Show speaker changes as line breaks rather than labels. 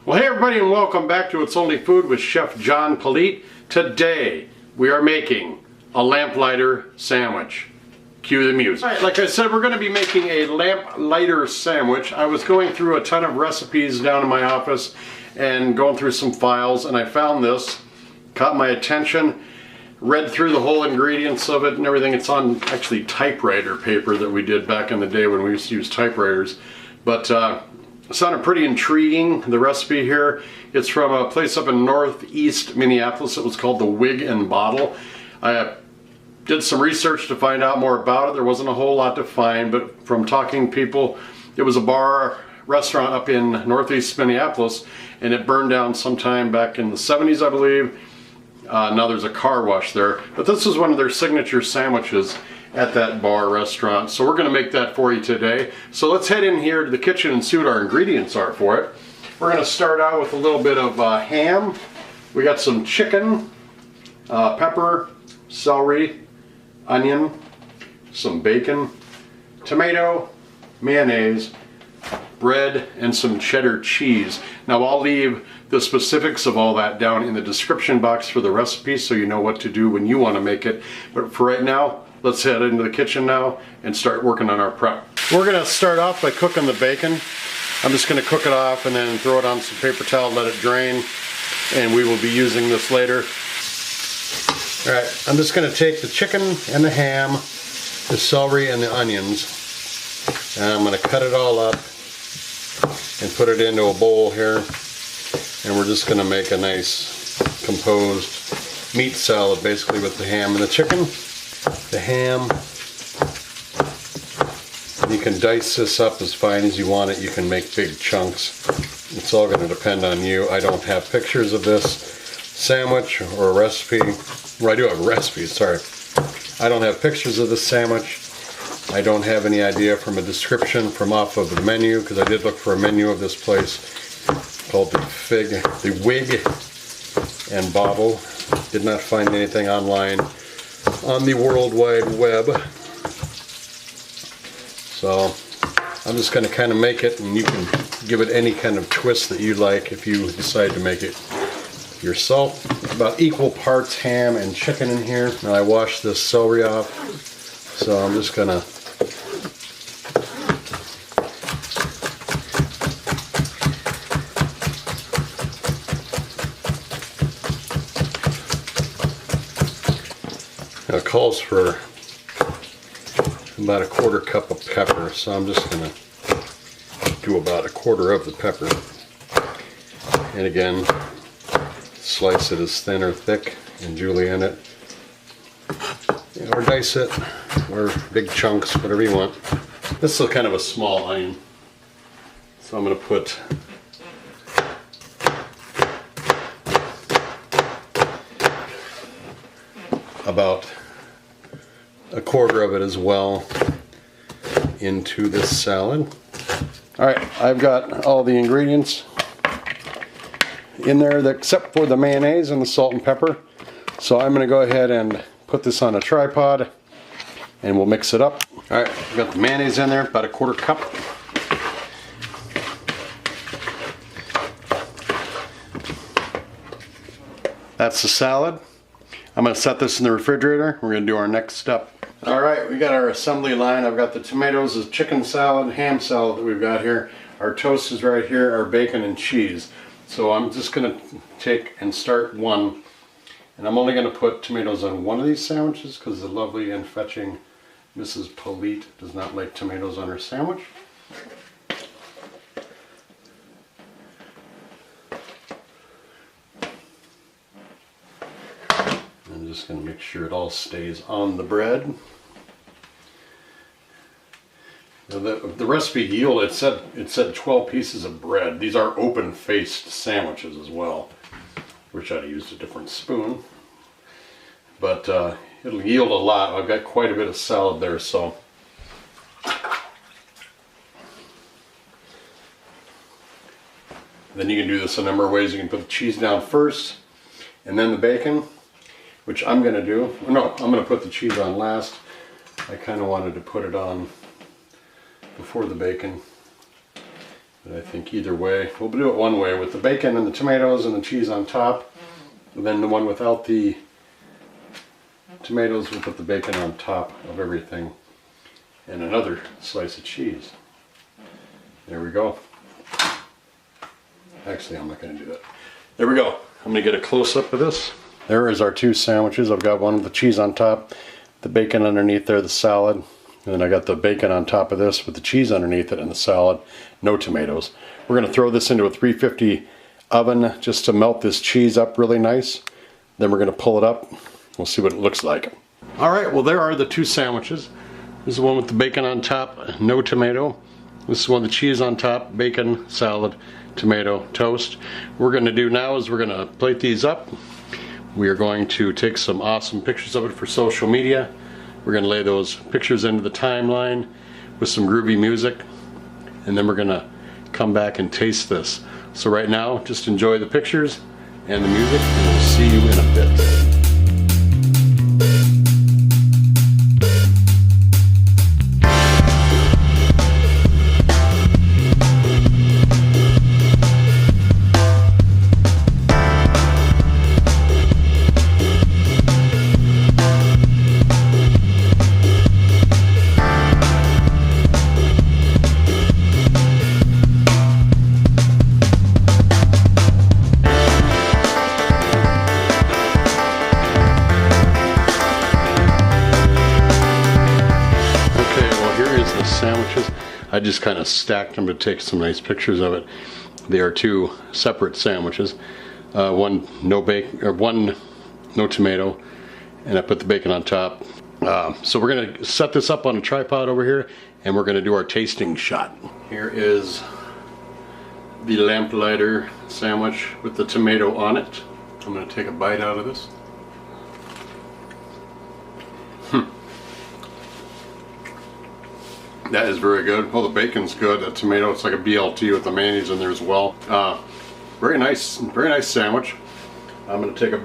Well, hey everybody, and welcome back to It's Only Food with Chef John Polite. Today we are making a lamplighter sandwich. Cue the music. All right, like I said, we're going to be making a lamplighter sandwich. I was going through a ton of recipes down in my office and going through some files, and I found this, caught my attention, read through the whole ingredients of it and everything. It's on actually typewriter paper that we did back in the day when we used to use typewriters. But it sounded pretty intriguing, the recipe here. It's from a place up in northeast Minneapolis. It was called the Wig and Bottle. I did some research to find out more about it. There wasn't a whole lot to find, but from talking to people, it was a bar restaurant up in northeast Minneapolis, and it burned down sometime back in the 70s, I believe. Now there's a car wash there, but this is one of their signature sandwiches at that bar restaurant. So we're going to make that for you today. So let's head in here to the kitchen and see what our ingredients are for it. We're going to start out with a little bit of ham. We got some chicken, pepper, celery, onion, some bacon, tomato, mayonnaise, bread, and some cheddar cheese. Now I'll leave the specifics of all that down in the description box for the recipe so you know what to do when you want to make it. But for right now, let's head into the kitchen now and start working on our prep. We're going to start off by cooking the bacon. I'm just going to cook it off and then throw it on some paper towel, let it drain, and we will be using this later. Alright, I'm just going to take the chicken and the ham, the celery and the onions, and I'm going to cut it all up and put it into a bowl here, and we're just going to make a nice composed meat salad basically with the ham and the chicken. The ham, you can dice this up as fine as you want it. You can make big chunks. It's all going to depend on you. I don't have pictures of this sandwich or a recipe. Well, I do have a recipe, sorry. I don't have pictures of this sandwich. I don't have any idea from a description from off of the menu, because I did look for a menu of this place called the Wig and Bottle. Did not find anything online on the World Wide Web. So I'm just going to kind of make it, and you can give it any kind of twist that you like if you decide to make it yourself. About equal parts ham and chicken in here. Now I washed this celery off, so I'm just going to it calls for about a quarter cup of pepper, so I'm just going to do about a quarter of the pepper. And again, slice it as thin or thick and julienne it. Or dice it, or big chunks, whatever you want. This is kind of a small onion, so I'm going to put about a quarter of it as well into this salad. Alright, I've got all the ingredients in there except for the mayonnaise and the salt and pepper. So I'm going to go ahead and put this on a tripod and we'll mix it up. Alright, I've got the mayonnaise in there, about a quarter cup. That's the salad. I'm going to set this in the refrigerator. We're going to do our next step. Alright, we got our assembly line. I've got the tomatoes, the chicken salad, ham salad that we've got here. Our toast is right here, our bacon and cheese. So I'm just going to take and start one. And I'm only going to put tomatoes on one of these sandwiches because the lovely and fetching Mrs. Polite does not like tomatoes on her sandwich. I'm just going to make sure it all stays on the bread. Now the recipe yield, it said 12 pieces of bread. These are open-faced sandwiches as well. Wish I'd have used a different spoon, but it'll yield a lot. I've got quite a bit of salad there, so then you can do this a number of ways. You can put the cheese down first, and then the bacon, which I'm going to do. No, I'm going to put the cheese on last. I kind of wanted to put it on before the bacon. But I think either way, we'll do it one way with the bacon and the tomatoes and the cheese on top. And then the one without the tomatoes, we'll put the bacon on top of everything. And another slice of cheese. There we go. Actually, I'm not going to do that. There we go. I'm going to get a close-up of this. There is our two sandwiches. I've got one with the cheese on top, the bacon underneath there, the salad. And then I got the bacon on top of this with the cheese underneath it and the salad. No tomatoes. We're going to throw this into a 350 oven just to melt this cheese up really nice. Then we're going to pull it up. We'll see what it looks like. All right, well there are the two sandwiches. This is the one with the bacon on top, no tomato. This is one with the cheese on top, bacon, salad, tomato, toast. What we're going to do now is we're going to plate these up. We are going to take some awesome pictures of it for social media. We're going to lay those pictures into the timeline with some groovy music. And then we're going to come back and taste this. So right now, just enjoy the pictures and the music, and we'll see you in a bit. Sandwiches. I just kind of stacked them to take some nice pictures of it. They are two separate sandwiches. One no bacon, or one no tomato, and I put the bacon on top. So we're gonna set this up on a tripod over here, and we're gonna do our tasting shot. Here is the lamplighter sandwich with the tomato on it. I'm gonna take a bite out of this. That is very good. Well, the bacon's good. The tomato, it's like a BLT with the mayonnaise in there as well. Very nice sandwich. I'm going to take a bite.